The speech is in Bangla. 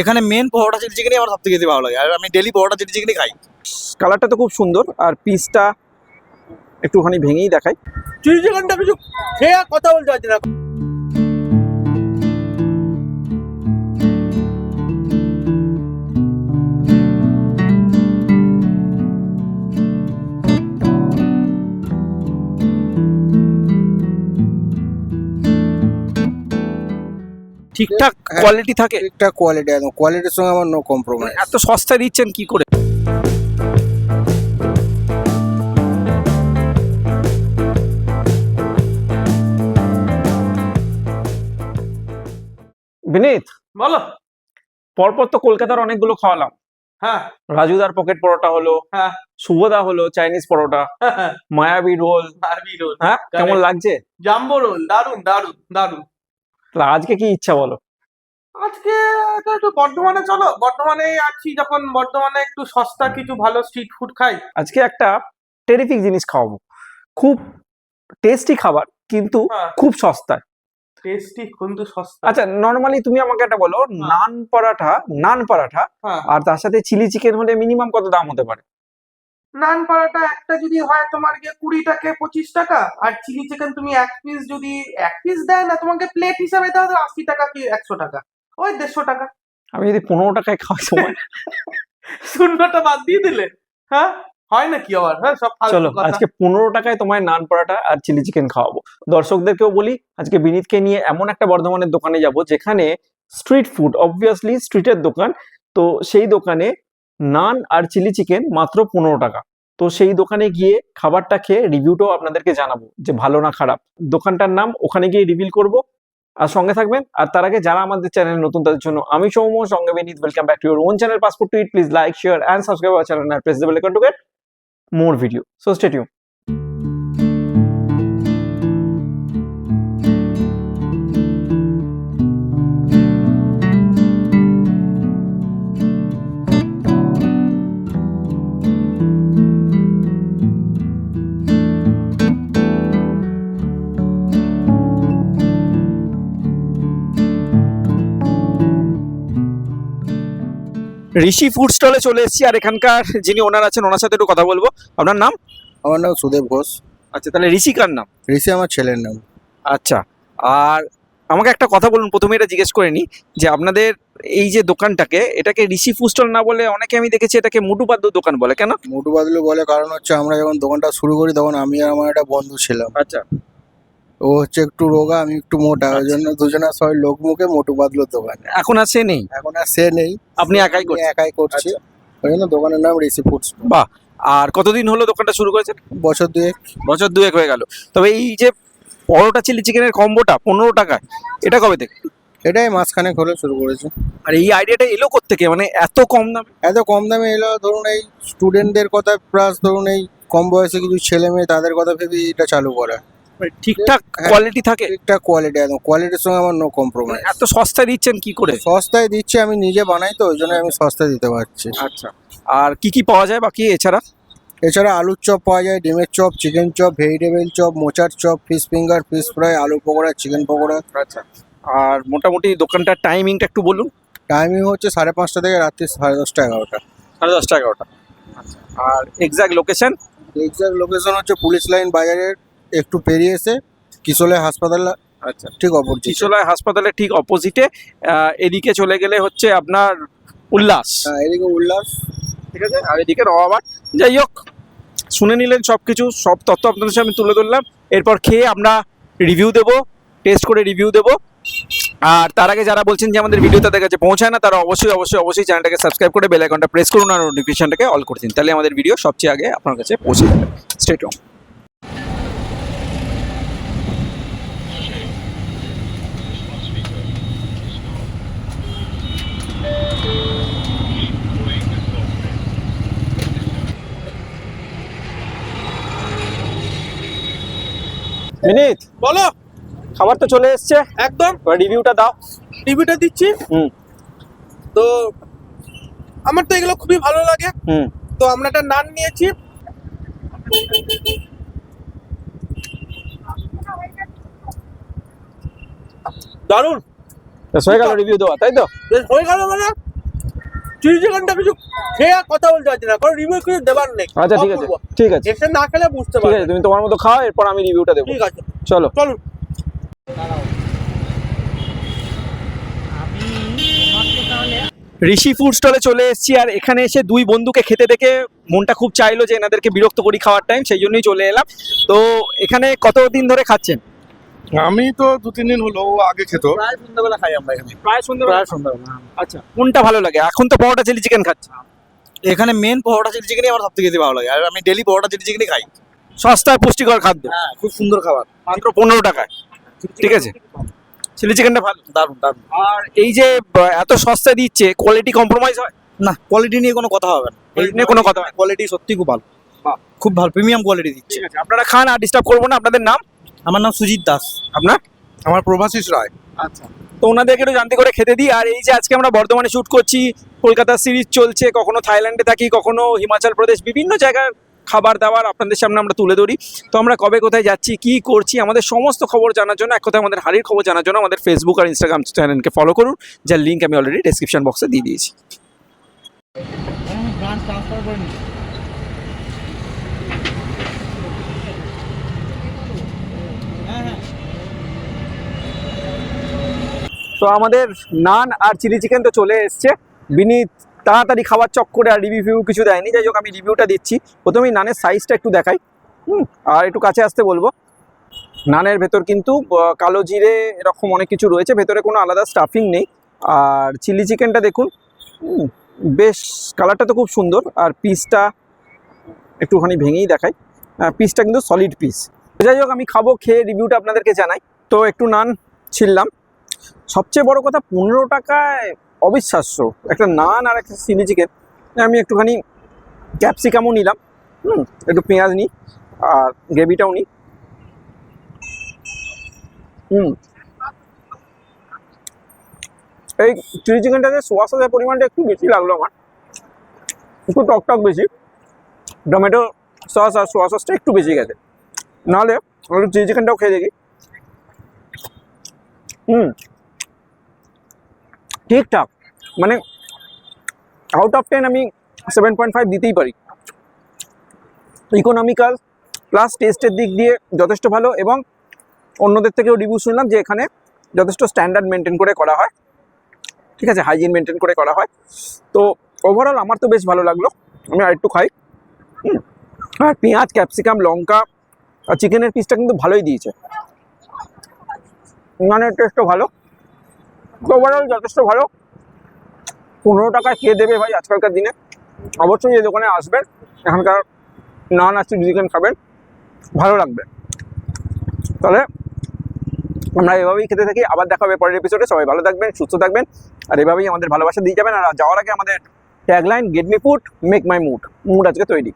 এখানে মেন পরোটা চিলি চিকেনই আমার সবথেকে বেশি ভালো লাগে, আর আমি ডেলি পরোটা চিলি চিকেনই খাই। কালারটা তো খুব সুন্দর, আর পিসটা একটুখানি ভেঙেই দেখাই। চিলি চিকেনটা কিছু খেয়ে আর কথা বলতে পারছি না। ঠিকঠাক কোয়ালিটি থাকে, ঠিকঠাক কোয়ালিটি, একদম কোয়ালিটির সঙ্গে আমার নো কম্প্রোমাইজ। এত সস্তায় দিচ্ছেন কি করে? বিনীত, বলো। পরপর তো কলকাতার অনেকগুলো খাওয়ালাম। হ্যাঁ রাজুদার পকেট পরোটা হলো, হ্যাঁ শুভদা হলো চাইনিজ পরোটা, হ্যাঁ মায়াবী রোল। আরবি রোল, হ্যাঁ, কেমন লাগছে? জাম্বো রোল, দারুন দারুন দারুন। তাহলে আজকে কি ইচ্ছা বলো? আজকে তো একটু বর্ধমানে চলো, বর্ধমানে আছি যখন, বর্ধমানে একটু সস্তা কিছু ভালো স্ট্রিট ফুড খাই। আজকে একটা টেরিফিক জিনিস খাওয়াবো, খুব টেস্টি খাবার কিন্তু হ্যাঁ। খুব সস্তায়। টেস্টি কিন্তু সস্তা। আচ্ছা, নর্মালি তুমি আমাকে একটা বলো, নান পরাঠা হ্যাঁ, আর তার সাথে চিলি চিকেন হলে মিনিমাম কত দাম হতে পারে? নান পরাটা একটা যদি হয় তোমার গিয়ে 20 টাকা 25 টাকা, আর চিলি চিকেন তুমি এক পিস যদি এক পিস দেয় না, তোমাকে প্লেট হিসাবে দাও 80 টাকা কি 100 টাকা, ওই 150 টাকা। আমি যদি 15 টাকায় খাওয়াই সময়। শূন্যটা বাদ দিয়ে দিলে, হ্যাঁ হয় নাকি আবার? হ্যাঁ, সব ফালতু চলো, কথা। আজকে 15 টাকায় তোমায় নান পরাঠা আর চিলি চিকেন খাওয়াবো। দর্শকদেরকেও বলি, আজকে বিনীতকে নিয়ে এমন একটা বর্ধমানের দোকানে যাব যেখানে স্ট্রিট ফুড, অবভিয়াসলি স্ট্রিটের দোকান, তো সেই দোকানে নান আর চিলি চিকেন মাত্র 15 টাকা। তো সেই দোকানে গিয়ে খাবারটা খেয়ে রিভিউটাও আপনাদেরকে জানাবো যে ভালো না খারাপ। দোকানটার নাম ওখানে গিয়ে রিভিল করব, আর সঙ্গে থাকবেন। আর তার আগে যারা আমাদের চ্যানেল নতুন তাদের জন্য আমি সৌম্য, সঙ্গে Binit, welcome back to your own channel passport to eat. Please like, share and subscribe our channel and press the bell icon to get more video. So stay tuned. Rishi food স্টলে চলে এসেছি, আর এখানকার যিনি ওনার আছেন ওনার সাথে একটু কথা বলবো। আপনার নাম? আমার নাম সুদেব ঘোষ। আচ্ছা, তাহলে ঋষি কার নাম? ঋষি আমার ছেলের নাম। আচ্ছা, আর আমাকে একটা কথা বলুন, প্রথমে এটা জিজ্ঞেস করে নি যে আপনাদের এই যে দোকানটাকে, এটাকে ঋষি ফুড স্টল না বলে অনেকে আমি দেখেছি এটাকে মোটুপাদ্দুর দোকান বলে, কেন? মোটু বাদলু বলে কারণ হচ্ছে আমরা যখন দোকানটা শুরু করি তখন আমি আর আমার একটা বন্ধু ছিলাম। আচ্ছা ও হচ্ছে একটু রোগা, আমি একটু মোটা, ওই জন্য দুজনের সবাই লোক মুখে মোটু বাদলুর দোকান। এখন আর সে নেই, এখন আর সে নেই, আপনি একাই আমি করছেন? একাই করছি। ওই জন্য দোকানের নাম ঋষি ফুড স্টল। বাহ, আর কতদিন হলো দোকানটা শুরু করেছেন? বছর দুয়েক। বছর দুয়েক হয়ে গেল। তবে এই যে পরোটা চিলি চিকেনের কম্বোটা 15 টাকায়, এটা কবে থেকে? এটাই মাঝখানে হলে শুরু করেছে। আর এই আইডিয়াটা এলো কোত্থেকে, মানে এত কম দামে? এত কম দামে এলো ধরুন এই স্টুডেন্টদের কথা, প্লাস ধরুন এই কম বয়সে কিছু ছেলে মেয়ে, তাদের কথা ভেবে এটা চালু করা। ঠিকঠাক হ্যাঁ। কোয়ালিটি থাকে? ঠিকঠাক কোয়ালিটি, একদম কোয়ালিটির সঙ্গে আমার নো কম্প্রোমাইজ। এত সস্তায় দিচ্ছেন কি করে? সস্তায় দিচ্ছি, আমি নিজে বানাই তো, ওই জন্য আমি সস্তায় দিতে পারছি। আচ্ছা, আর কি কি পাওয়া যায় বাকি এছাড়া? এছাড়া আলুর চপ পাওয়া যায়, ডিমের chop, chicken chop, vegetable chop, মোচার chop, fish finger, fish fry, আলু পকোড়া, চিকেন পকোড়া। আচ্ছা, আর মোটামুটি দোকানটার টাইমিংটা একটু বলুন। টাইমিং হচ্ছে 5:30 থেকে রাত্রি 10:30 11টা। 10:30 11টা। আচ্ছা, আর এক্সাক্ট লোকেশন? এক্সাক্ট লোকেশন হচ্ছে পুলিশ লাইন বাজারের একটু পেরিয়ে এসে কিশোরলাই হাসপাতাল আচ্ছা, ঠিক অপোজিট। চিচলাই হাসপাতালের ঠিক অপোজিটে। এদিকে চলে গেলে হচ্ছে আপনার উল্লাস, হ্যাঁ, এদিকে উল্লাস। ঠিক আছে, আর এদিকে রবাবাট। যাই হোক, শুনে নিলেন সবকিছু, সব তথ্য আপনাদের সামনে তুলে ধরলাম। এরপর খেয়ে আমরা রিভিউ দেবো, টেস্ট করে রিভিউ দেবো। আর তার আগে যারা বলছেন যে আমাদের ভিডিও তাদের কাছে পৌঁছায় না, তারা অবশ্যই অবশ্যই অবশ্যই চ্যানেলটাকে সাবস্ক্রাইব করে বেল আইকনটা প্রেস করুন আর নোটিফিকেশনটাকে অল করে দিন, তাহলে আমাদের ভিডিও সবচেয়ে আগে আপনার কাছে পৌঁছে যাবে। Stay tune. বিনীত, বলো। খাবার তো চলে এসছে, একদম রিভিউটা দাও। টিভিটা দিচ্ছি। হুম তো আমার তো এগুলো খুবই ভালো লাগে। হুম তো আমরা একটা নান নিয়েছি, দারুন বেশ হয়ে গেল রিভিউ দেওয়া, তাই তো? বেশ হয়ে গেল মানে চিলি চিকেনটা কিছু খেয়ে আর কথা বলতে পারছি না, কারণ রিভিউ কিছু দেবার নেই। আচ্ছা ঠিক আছে, অপূর্ব। ঠিক আছে, এসে না খেলে বুঝতে ঠিক পারবে। আছে, তুমি তোমার মতো খাও, এরপর আমি রিভিউটা দেবো। ঠিক আছে, চলো। চলুন। ঋষি ফুড স্টলে চলে এসেছি, আর এখানে এসে দুই বন্ধুকে খেতে দেখে মনটা খুব চাইলো যে এনাদেরকে বিরক্ত করি খাওয়ার টাইম, সেই জন্যই চলে এলাম। তো এখানে কতদিন ধরে খাচ্ছেন? আমি তো 2-3 দিন হলো, ও আগে খেত। প্রায় সন্ধ্যাবেলা খাই আমরা এখানে। প্রায় সন্ধ্যাবেলা। সন্ধ্যাবেলা। আচ্ছা, কোনটা ভালো লাগে? এখন তো পরোটা চিলি চিকেন খাচ্ছে। এখানে মেন পরোটা চিলি চিকেনই আমার সবথেকে বেশি ভালো লাগে, আর আমি ডেলি পরোটা চিলি চিকেনই খাই। সস্তা আর পুষ্টিকর খাদ্য, হ্যাঁ, খুব সুন্দর খাবার, মাত্র 15 টাকায়। ঠিক আছে, চিলি চিকেনটা ভালো। দারুণ দারুণ। আর এই যে এত সস্তা দিচ্ছে, কোয়ালিটি কম্প্রোমাইজ হয়? না, কোয়ালিটি নিয়ে কোনো কথা হবে না, এই নিয়ে কোনো কথা হয় না। কোয়ালিটি সত্যি খুব ভালো, বাহ। খুব ভালো প্রিমিয়াম কোয়ালিটি দিচ্ছে। ঠিক আছে, আপনারা খান, আর ডিস্টার্ব করবো না। আপনাদের নাম? আমার নাম সুজিত দাস। আপনার? আমার প্রভাশিস রায়। আচ্ছা, তো ওনাদেরকে একটু জানতে করে খেতে দিই। আর এই যে আজকে আমরা বর্ধমানে শুট করছি, কলকাতা সিরিজ চলছে, কখনো থাইল্যান্ডে থাকি, কখনো হিমাচল প্রদেশ, বিভিন্ন জায়গার খাবার দাবার আপনাদের সামনে আমরা তুলে ধরি। তো আমরা কবে কোথায় যাচ্ছি, কি করছি, আমাদের সমস্ত খবর জানার জন্য, এক কথায় আমাদের হাড়ির খবর জানার জন্য আমাদের ফেসবুক আর ইনস্টাগ্রাম চ্যানেলকে ফলো করুন, যার লিঙ্ক আমি অলরেডি ডেসক্রিপশন বক্সে দিয়ে দিয়েছি। তো আমাদের নান আর চিলি চিকেন তো চলে এসছে। বিনীত তাড়াতাড়ি খাবার চক করে আর রিভিউ কিছু দেয়নি, যাই হোক আমি রিভিউটা দিচ্ছি। প্রথমেই নানের সাইজটা একটু দেখাই, আর একটু কাছে আসতে বলবো। নানের ভেতর কিন্তু কালো জিরে এরকম অনেক কিছু রয়েছে, ভেতরে কোনো আলাদা স্টাফিং নেই। আর চিলি চিকেনটা দেখুন, বেশ কালারটা তো খুব সুন্দর। আর পিসটা একটুখানি ভেঙেই দেখাই, পিসটা কিন্তু সলিড পিস। যাই হোক আমি খাবো, খেয়ে রিভিউটা আপনাদেরকে জানাই। তো একটু নান ছিললাম। সবচেয়ে বড় কথা, 15 টাকায় অবিশ্বাস্য একটা নান আর একটা চিলি চিকেন। আমি একটুখানি ক্যাপসিকামও নিলাম, একটু পেঁয়াজ নিই, আর গ্রেভিটাও নিই। এই চিলি চিকেনটাতে সোয়া সসের পরিমাণটা একটু বেশি লাগলো আমার, একটু টক টক বেশি। টমেটো সস আর সোয়া সসটা একটু বেশি গেছে, নাহলে একটু চিলি চিকেনটাও খেয়ে দেখি। ঠিকঠাক, মানে আউট অফ 10 আমি 7.5 দিতেই পারি। ইকোনমিক্যাল প্লাস টেস্টের দিক দিয়ে যথেষ্ট ভালো, এবং অন্যদের থেকেও রিভিউ শুনলাম যে এখানে যথেষ্ট স্ট্যান্ডার্ড মেনটেন করে করা হয়। ঠিক আছে, হাইজিন মেনটেন করে করা হয়। তো ওভারঅল আমার তো বেশ ভালো লাগলো, আমি আরেকটু খাই। আর পেঁয়াজ, ক্যাপসিকাম, লঙ্কা আর চিকেনের পিসটা কিন্তু ভালোই দিয়েছে, নানের টেস্টও ভালো। তো ওভারঅল যথেষ্ট ভালো। 15 টাকায় খেয়ে দেবে ভাই আজকালকার দিনে। অবশ্যই এই দোকানে আসবেন, এখানকার নান আর চিলি চিকেন খাবেন, ভালো লাগবে। তাহলে আমরা এভাবেই খেতে থাকি, আবার দেখা হবে পরের এপিসোডে। সবাই ভালো থাকবেন, সুস্থ থাকবেন, আর এভাবেই আমাদের ভালোবাসা দিয়ে যাবেন। আর যাওয়ার আগে আমাদের tagline, get me food make my mood আজকে তৈরি।